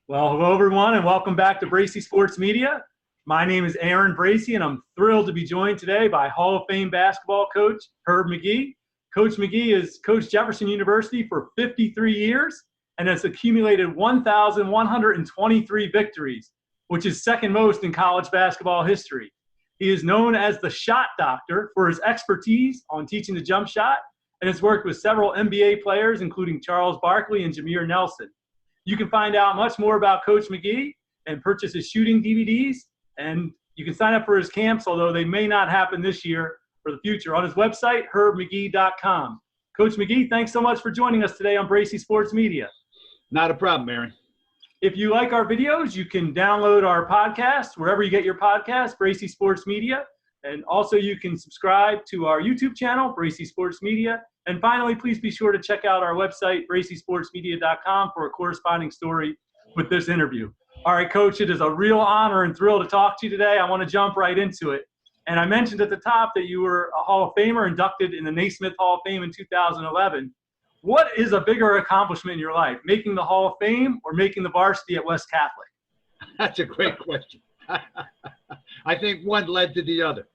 Well, hello everyone, and welcome back to Bracy Sports Media. My name is Aaron Bracy, and I'm thrilled to be joined today by Hall of Fame basketball coach Herb Magee. Coach Magee has coached Jefferson University for 53 years and has accumulated 1,123 victories, which is second most in college basketball history. He is known as the shot doctor for his expertise on teaching the jump shot and has worked with several NBA players, including Charles Barkley and Jameer Nelson. You can find out much more about Coach Magee and purchase his shooting DVDs, and you can sign up for his camps, although they may not happen this year, for the future, on his website, herbmagee.com. Coach Magee, thanks so much for joining us today on Bracy Sports Media. Not a problem, Aaron. If you like our videos, you can download our podcast wherever you get your podcast, Bracy Sports Media. And also you can subscribe to our YouTube channel, Bracy Sports Media. And finally, please be sure to check out our website, bracysportsmedia.com, for a corresponding story with this interview. All right, Coach, it is a real honor and thrill to talk to you today. I want to jump right into it. And I mentioned at the top that you were a Hall of Famer, inducted in the Naismith Hall of Fame in 2011. What is a bigger accomplishment in your life, making the Hall of Fame or making the varsity at West Catholic? That's a great question. I think one led to the other.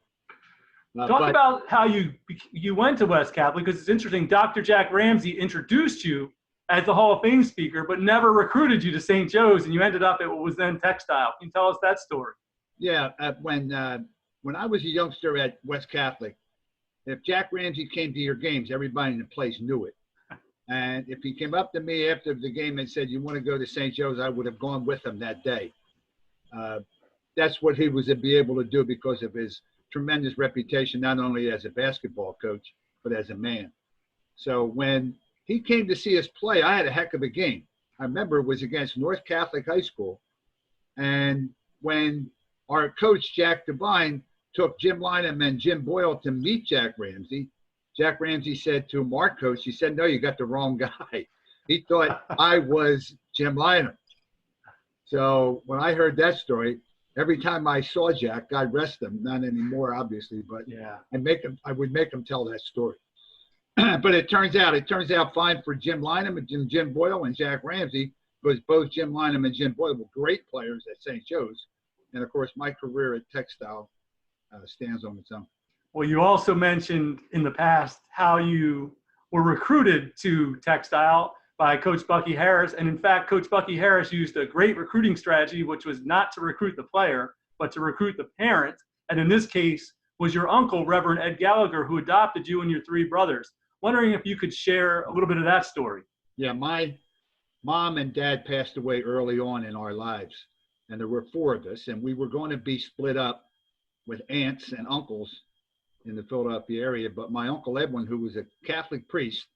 Talk about how you went to West Catholic, because it's interesting. Dr. Jack Ramsey introduced you as the Hall of Fame speaker, but never recruited you to St. Joe's, and you ended up at what was then Textile. Can you tell us that story? Yeah, when I was a youngster at West Catholic, if Jack Ramsey came to your games, everybody in the place knew it. And if he came up to me after the game and said, "You want to go to St. Joe's," I would have gone with him that day. That's what he was to be able to do because of his tremendous reputation, not only as a basketball coach, but as a man. So when he came to see us play, I had a heck of a game. I remember it was against North Catholic High School. And when our coach, Jack Devine, took Jim Lynam and Jim Boyle to meet Jack Ramsey said to our coach, he said, "No, you got the wrong guy." He thought I was Jim Lynam. So when I heard that story, every time I saw Jack, God rest him, not anymore, obviously, but yeah, I would make him tell that story. But it turns out fine for Jim Lynam and Jim Boyle and Jack Ramsey, because both Jim Lynam and Jim Boyle were great players at St. Joe's. And of course, my career at Textile stands on its own. Well, you also mentioned in the past how you were recruited to Textile by Coach Bucky Harris. And in fact, Coach Bucky Harris used a great recruiting strategy, which was not to recruit the player, but to recruit the parent. And in this case was your uncle, Reverend Ed Gallagher, who adopted you and your three brothers. Wondering if you could share a little bit of that story. Yeah, my mom and dad passed away early on in our lives. And there were four of us, and we were going to be split up with aunts and uncles in the Philadelphia area. But my Uncle Edwin, who was a Catholic priest,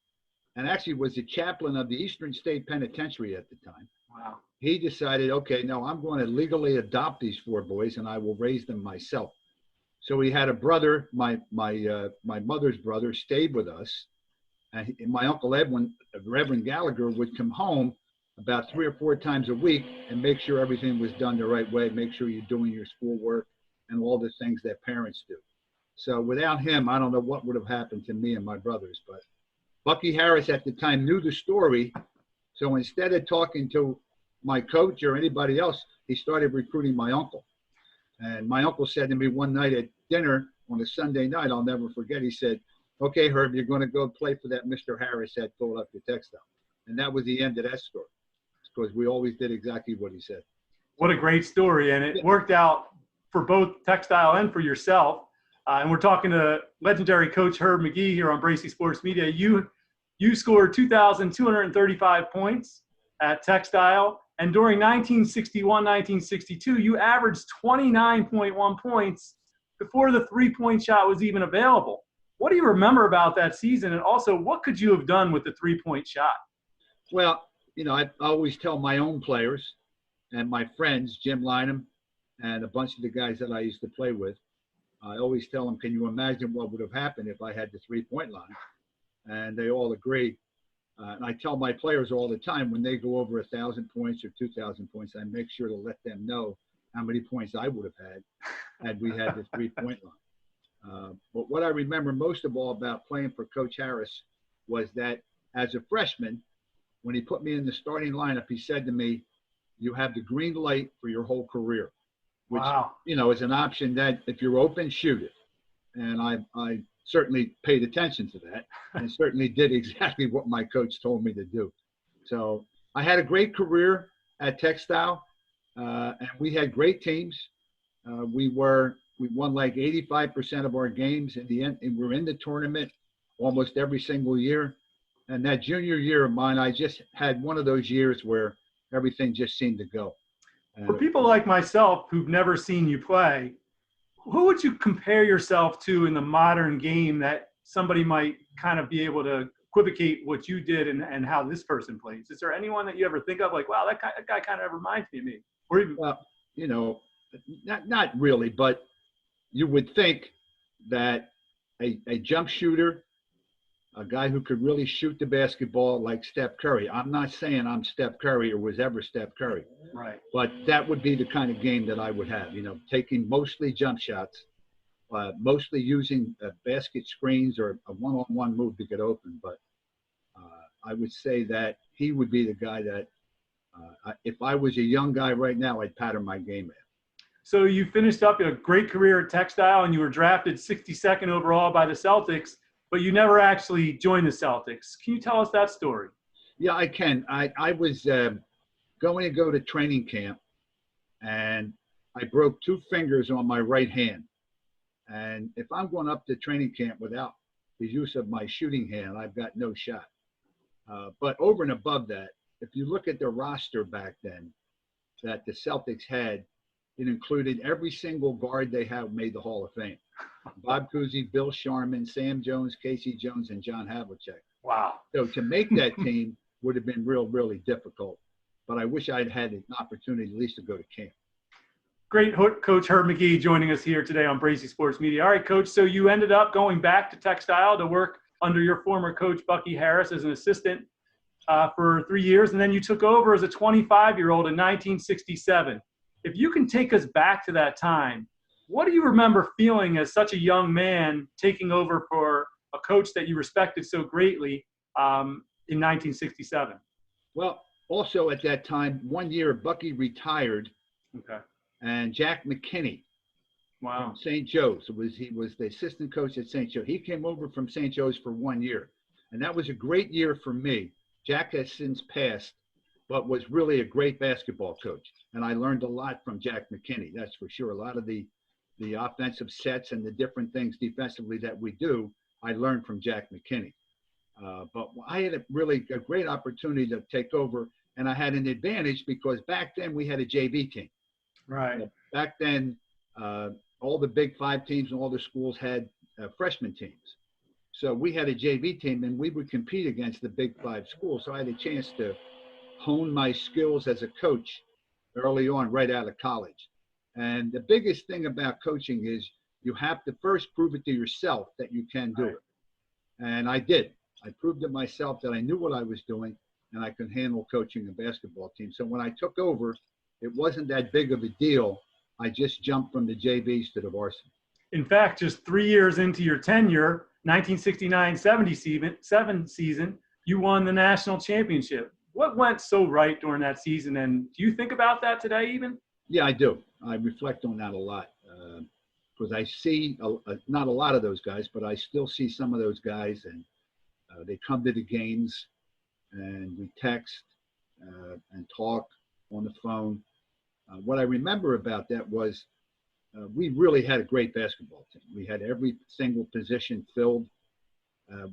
and actually was the chaplain of the Eastern State Penitentiary at the time. Wow. He decided, okay, no, I'm going to legally adopt these four boys and I will raise them myself. So he had a brother, my mother's brother, stayed with us. And my Uncle Edwin, Reverend Gallagher, would come home about 3 or 4 times a week and make sure everything was done the right way, make sure you're doing your schoolwork and all the things that parents do. So without him, I don't know what would have happened to me and my brothers, but Bucky Harris at the time knew the story. So instead of talking to my coach or anybody else, he started recruiting my uncle. And my uncle said to me one night at dinner on a Sunday night, I'll never forget, he said, "Okay, Herb, you're going to go play for that Mr. Harris at Philadelphia Textile." And that was the end of that story, because we always did exactly what he said. What a great story. And it worked out for both Textile and for yourself. And we're talking to legendary coach Herb Magee here on Bracy Sports Media. You scored 2,235 points at Textile. And during 1961-1962, you averaged 29.1 points before the three-point shot was even available. What do you remember about that season? And also, what could you have done with the three-point shot? Well, you know, I always tell my own players and my friends, Jim Lynam and a bunch of the guys that I used to play with, I always tell them, can you imagine what would have happened if I had the three-point line? And they all agree. And I tell my players all the time, when they go over 1,000 points or 2,000 points, I make sure to let them know how many points I would have had we had the three-point line. But what I remember most of all about playing for Coach Harris was that as a freshman, when he put me in the starting lineup, he said to me, you have the green light for your whole career, which, Wow. is an option that if you're open, shoot it. And I certainly paid attention to that and certainly did exactly what my coach told me to do. So I had a great career at Textile, and we had great teams. We won like 85% of our games in the end, and we're in the tournament almost every single year. And that junior year of mine, I just had one of those years where everything just seemed to go. For people like myself who've never seen you play, who would you compare yourself to in the modern game that somebody might kind of be able to equivocate what you did and how this person plays? Is there anyone that you ever think of like, wow, that guy kind of reminds me of me? Or even, Well, not really, but you would think that a jump shooter, a guy who could really shoot the basketball like Steph Curry. I'm not saying I'm Steph Curry or was ever Steph Curry, right. but that would be the kind of game that I would have, taking mostly jump shots, mostly using basket screens or a one-on-one move to get open. But I would say that he would be the guy that if I was a young guy right now, I'd pattern my game at. So you finished up a great career at Textile and you were drafted 62nd overall by the Celtics, but you never actually joined the Celtics. Can you tell us that story? Yeah, I can. I was going to go to training camp, and I broke 2 fingers on my right hand. And if I'm going up to training camp without the use of my shooting hand, I've got no shot. But over and above that, if you look at the roster back then that the Celtics had, it included every single guard they have made the Hall of Fame. Bob Cousy, Bill Sharman, Sam Jones, Casey Jones, and John Havlicek. Wow. So to make that team would have been really difficult. But I wish I'd had an opportunity at least to go to camp. Great Coach Herb Magee joining us here today on Bracy Sports Media. All right, Coach, so you ended up going back to Textile to work under your former coach, Bucky Harris, as an assistant for 3 years, and then you took over as a 25-year-old in 1967. If you can take us back to that time, what do you remember feeling as such a young man taking over for a coach that you respected so greatly in 1967? Well, also at that time, 1 year, Bucky retired. Okay. And Jack McKinney from St. Joe's. He was the assistant coach at St. Joe. He came over from St. Joe's for 1 year. And that was a great year for me. Jack has since passed, but was really a great basketball coach. And I learned a lot from Jack McKinney, that's for sure. A lot of the offensive sets and the different things defensively that we do, I learned from Jack McKinney. But I had a great opportunity to take over, and I had an advantage because back then we had a JV team. Right. Back then, all the Big Five teams and all the schools had freshman teams. So we had a JV team, and we would compete against the Big Five schools. So I had a chance to hone my skills as a coach early on, right out of college. And the biggest thing about coaching is you have to first prove it to yourself that you can do it. And I did. I proved to myself that I knew what I was doing and I could handle coaching a basketball team. So when I took over, it wasn't that big of a deal. I just jumped from the JVs to the varsity. In fact, just 3 years into your tenure, 1969-70 season, you won the national championship. What went so right during that season, and do you think about that today even? Yeah, I do. I reflect on that a lot because I see not a lot of those guys, but I still see some of those guys, and they come to the games, and we text and talk on the phone. What I remember about that was we really had a great basketball team. We had every single position filled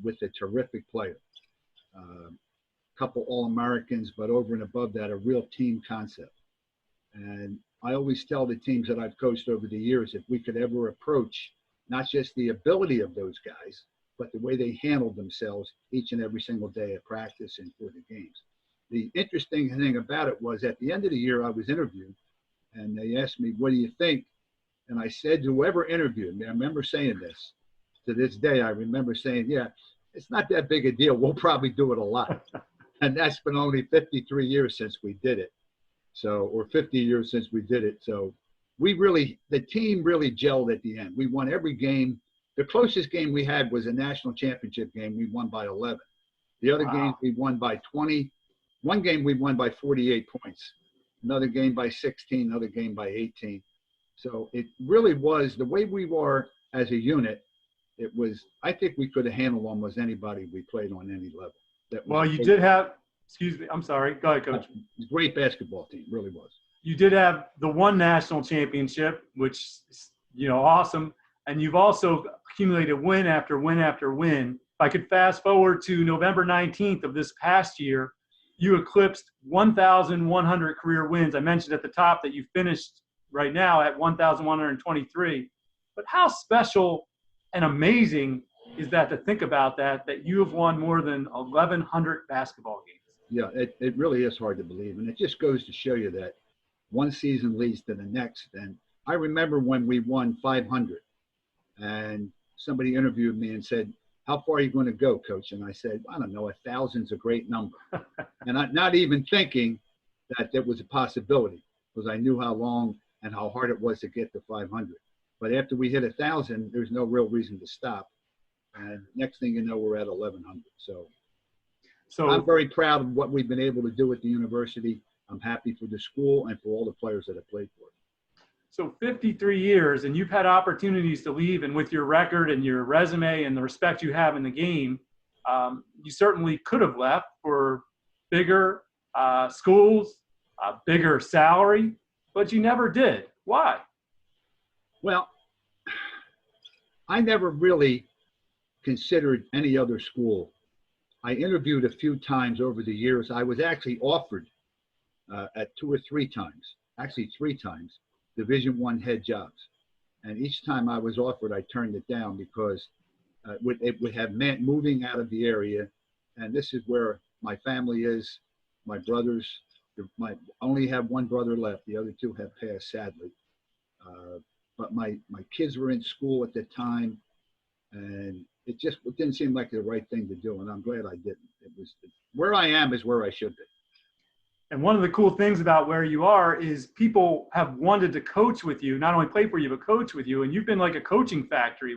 with a terrific player. Couple All-Americans, but over and above that, a real team concept. And I always tell the teams that I've coached over the years, if we could ever approach not just the ability of those guys, but the way they handled themselves each and every single day at practice and for the games. The interesting thing about it was at the end of the year, I was interviewed, and they asked me, what do you think? And I said, whoever interviewed me, I remember saying this. To this day, I remember saying, yeah, it's not that big a deal. We'll probably do it a lot. And that's been only 53 years since we did it. So, or 50 years since we did it. So the team really gelled at the end. We won every game. The closest game we had was a national championship game. We won by 11. The other games we won by 20. One game we won by 48 points. another game by 16, another game by 18. So it really was the way we were as a unit. It was, I think we could have handled almost anybody we played on any level. Well, you did have, excuse me, I'm sorry. Go ahead, Coach. Great basketball team, really was. You did have the one national championship, which is, awesome. And you've also accumulated win after win after win. If I could fast forward to November 19th of this past year, you eclipsed 1,100 career wins. I mentioned at the top that you finished right now at 1,123. But how special and amazing is that to think about that you have won more than 1,100 basketball games? Yeah, it really is hard to believe. And it just goes to show you that one season leads to the next. And I remember when we won 500 and somebody interviewed me and said, "How far are you going to go, Coach?" And I said, "I don't know, 1,000's a great number." And I'm not even thinking that there was a possibility, because I knew how long and how hard it was to get to 500. But after we hit 1,000, there's no real reason to stop. And next thing you know, we're at 1,100. So I'm very proud of what we've been able to do at the university. I'm happy for the school and for all the players that have played for it. So 53 years, and you've had opportunities to leave, and with your record and your resume and the respect you have in the game, you certainly could have left for bigger schools, bigger salary, but you never did. Why? Well, I never really considered any other school. I interviewed a few times over the years. I was actually offered at 2 or 3 times, actually 3 times, Division I head jobs. And each time I was offered, I turned it down because it would have meant moving out of the area. And this is where my family is. My brothers, I only have one brother left. The other 2 have passed, sadly. But my kids were in school at the time, and it didn't seem like the right thing to do. And I'm glad I didn't. Where I am is where I should be. And one of the cool things about where you are is people have wanted to coach with you, not only play for you, but coach with you. And you've been like a coaching factory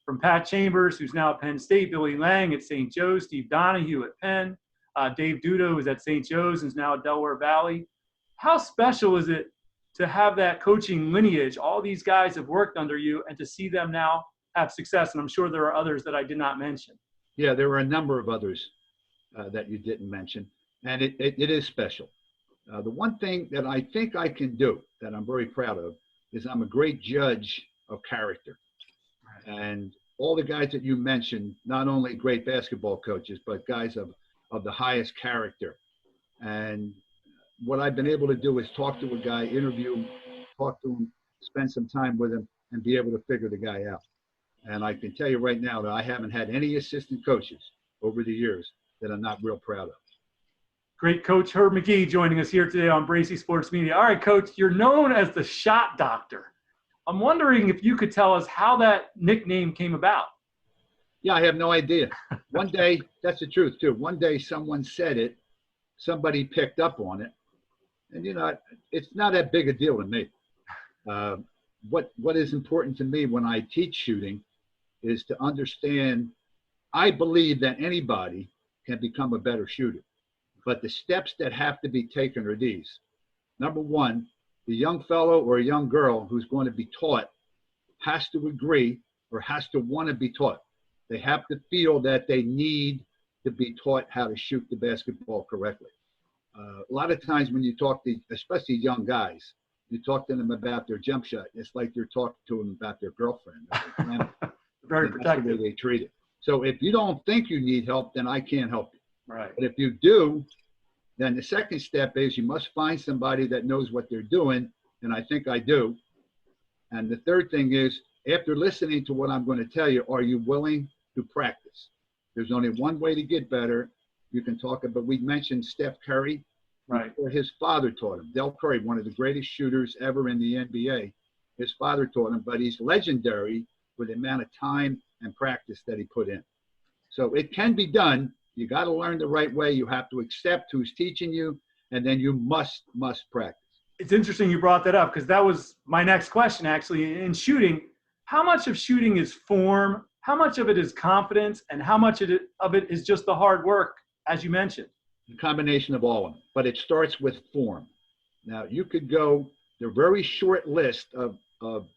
from Pat Chambers, who's now at Penn State, Billy Lang at St. Joe's, Steve Donahue at Penn, Dave Duda, who's at St. Joe's and is now at Delaware Valley. How special is it to have that coaching lineage? All these guys have worked under you, and to see them now have success. And I'm sure there are others that I did not mention. Yeah, there were a number of others that you didn't mention. And it is special. The one thing that I think I can do that I'm very proud of is I'm a great judge of character. And all the guys that you mentioned, not only great basketball coaches, but guys of the highest character. And what I've been able to do is talk to a guy, interview him, talk to him, spend some time with him, and be able to figure the guy out. And I can tell you right now that I haven't had any assistant coaches over the years that I'm not real proud of. Great coach Herb Magee joining us here today on Bracy Sports Media. All right, Coach, you're known as the shot doctor. I'm wondering if you could tell us how that nickname came about. Yeah, I have no idea. One day, that's the truth too. One day someone said it, somebody picked up on it, and it's not that big a deal to me. What is important to me when I teach shooting is to understand, I believe that anybody can become a better shooter. But the steps that have to be taken are these. Number one, the young fellow or a young girl who's going to be taught has to agree or has to want to be taught. They have to feel that they need to be taught how to shoot the basketball correctly. A lot of times when you talk to, especially young guys, you talk to them about their jump shot, it's like you're talking to them about their girlfriend. Very protective. That's the way they treat it. So if you don't think you need help, then I can't help you. Right. But if you do, then the second step is you must find somebody that knows what they're doing, and I think I do. And the third thing is, after listening to what I'm going to tell you, are you willing to practice? There's only one way to get better. You can talk about, we mentioned Steph Curry. Right. Or his father taught him. Del Curry, one of the greatest shooters ever in the NBA. His father taught him, but he's legendary with the amount of time and practice that he put in. So it can be done. You got to learn the right way. You have to accept who's teaching you, and then you must practice. It's interesting you brought that up, because that was my next question, actually. In shooting, how much of shooting is form? How much of it is confidence? And how much of it is just the hard work, as you mentioned? A combination of all of them. But it starts with form. Now, you could go the very short list of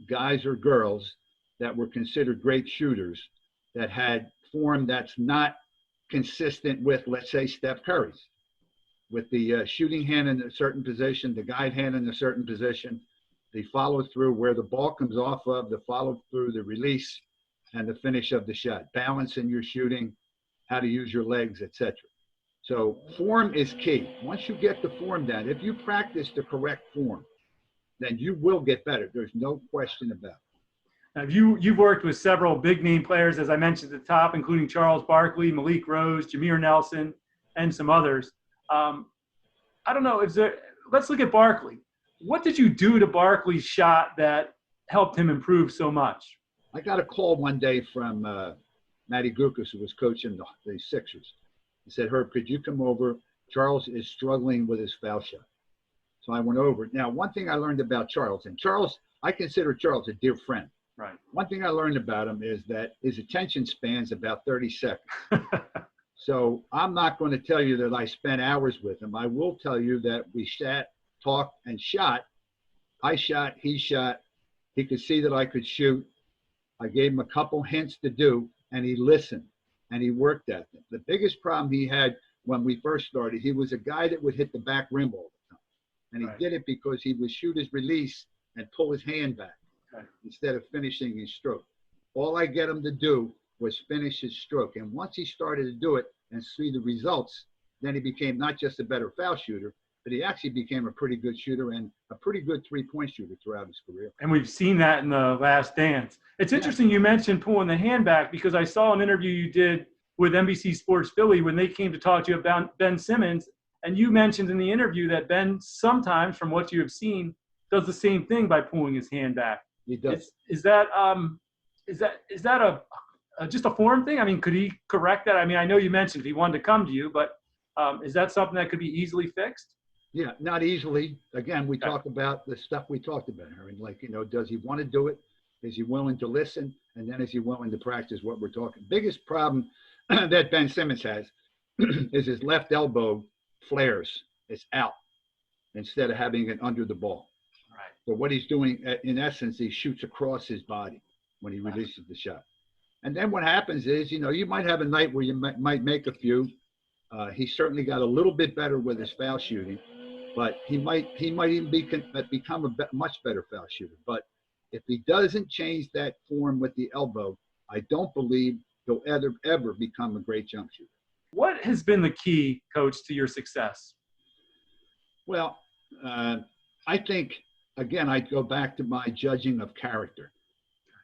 guys or girls that were considered great shooters that had form that's not consistent with, let's say, Steph Curry's, with the shooting hand in a certain position, the guide hand in a certain position, the follow through where the ball comes off of, the follow through, the release, and the finish of the shot, balance in your shooting, how to use your legs, etc. So form is key. Once you get the form down, if you practice the correct form, then you will get better. There's no question about it. Now, you've worked with several big name players, as I mentioned at the top, including Charles Barkley, Malik Rose, Jameer Nelson, and some others. I don't know, let's look at Barkley. What did you do to Barkley's shot that helped him improve so much? I got a call one day from Matty Gukas, who was coaching the Sixers. He said, Herb, could you come over? Charles is struggling with his foul shot. So I went over. Now, one thing I learned about Charles, and Charles, I consider Charles a dear friend. Right. One thing I learned about him is that his attention span's about 30 seconds. So I'm not going to tell you that I spent hours with him. I will tell you that we sat, talked, and shot. I shot, he shot. He could see that I could shoot. I gave him a couple hints to do, and he listened, and he worked at them. The biggest problem he had when we first started, he was a guy that would hit the back rim all the time. And he did it because he would shoot his release and pull his hand back instead of finishing his stroke. All I get him to do was finish his stroke. And once he started to do it and see the results, then he became not just a better foul shooter, but he actually became a pretty good shooter and a pretty good three-point shooter throughout his career. And we've seen that in The Last Dance. It's interesting you mentioned pulling the hand back, because I saw an interview you did with NBC Sports Philly when they came to talk to you about Ben Simmons, and you mentioned in the interview that Ben sometimes, from what you have seen, does the same thing by pulling his hand back. He does. Is that just a form thing? I mean, could he correct that? I mean, I know you mentioned if he wanted to come to you, but is that something that could be easily fixed? Yeah, not easily. Again, we talk about the stuff we talked about, Aaron. Like, does he want to do it? Is he willing to listen? And then is he willing to practice what we're talking? Biggest problem that Ben Simmons has is his left elbow flares. It's out instead of having it under the ball. Right. So what he's doing, in essence, he shoots across his body when he releases the shot. And then what happens is, you might have a night where you might make a few. He certainly got a little bit better with his foul shooting, but he might even become a much better foul shooter. But if he doesn't change that form with the elbow, I don't believe he'll ever become a great jump shooter. What has been the key, Coach, to your success? Well, I think, again, I'd go back to my judging of character.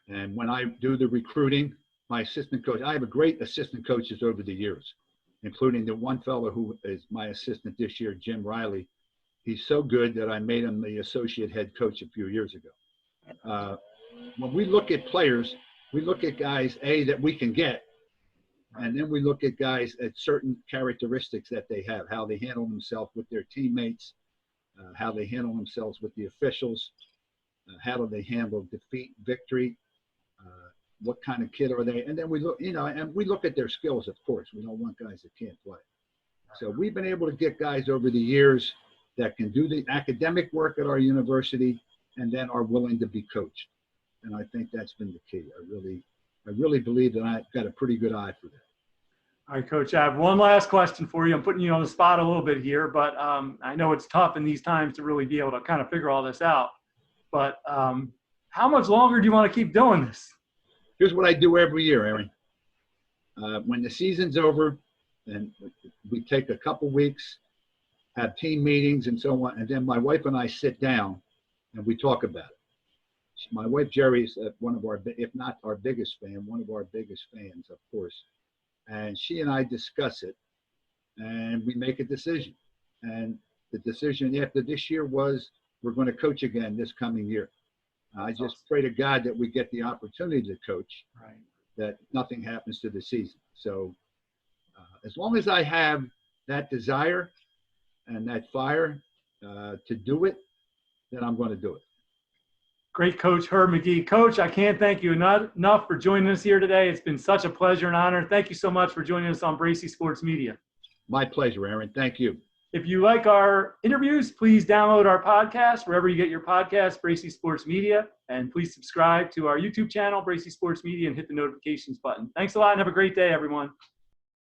And when I do the recruiting, my assistant coach, I have a great assistant coaches over the years, including the one fellow who is my assistant this year, Jim Riley. He's so good that I made him the associate head coach a few years ago. When we look at players, we look at guys, that we can get, and then we look at guys at certain characteristics that they have, how they handle themselves with their teammates, how they handle themselves with the officials, how do they handle defeat, victory, what kind of kid are they? And then we look, and we look at their skills, of course. We don't want guys that can't play. So we've been able to get guys over the years that can do the academic work at our university and then are willing to be coached. And I think that's been the key. I really believe that I've got a pretty good eye for that. All right, Coach, I have one last question for you. I'm putting you on the spot a little bit here, but I know it's tough in these times to really be able to kind of figure all this out. But how much longer do you want to keep doing this? Here's what I do every year, Aaron. When the season's over and we take a couple weeks, have team meetings and so on, and then my wife and I sit down and we talk about it. My wife, Jerry, is one of our, if not our biggest fan, one of our biggest fans, of course. And she and I discuss it and we make a decision. And the decision after this year was we're going to coach again this coming year. I just pray to God that we get the opportunity to coach, that nothing happens to the season. So as long as I have that desire and that fire to do it, then I'm going to do it. Great Coach Herb Magee. Coach, I can't thank you enough for joining us here today. It's been such a pleasure and honor. Thank you so much for joining us on Bracy Sports Media. My pleasure, Aaron. Thank you. If you like our interviews, please download our podcast wherever you get your podcasts, Bracy Sports Media, and please subscribe to our YouTube channel, Bracy Sports Media, and hit the notifications button. Thanks a lot and have a great day, everyone.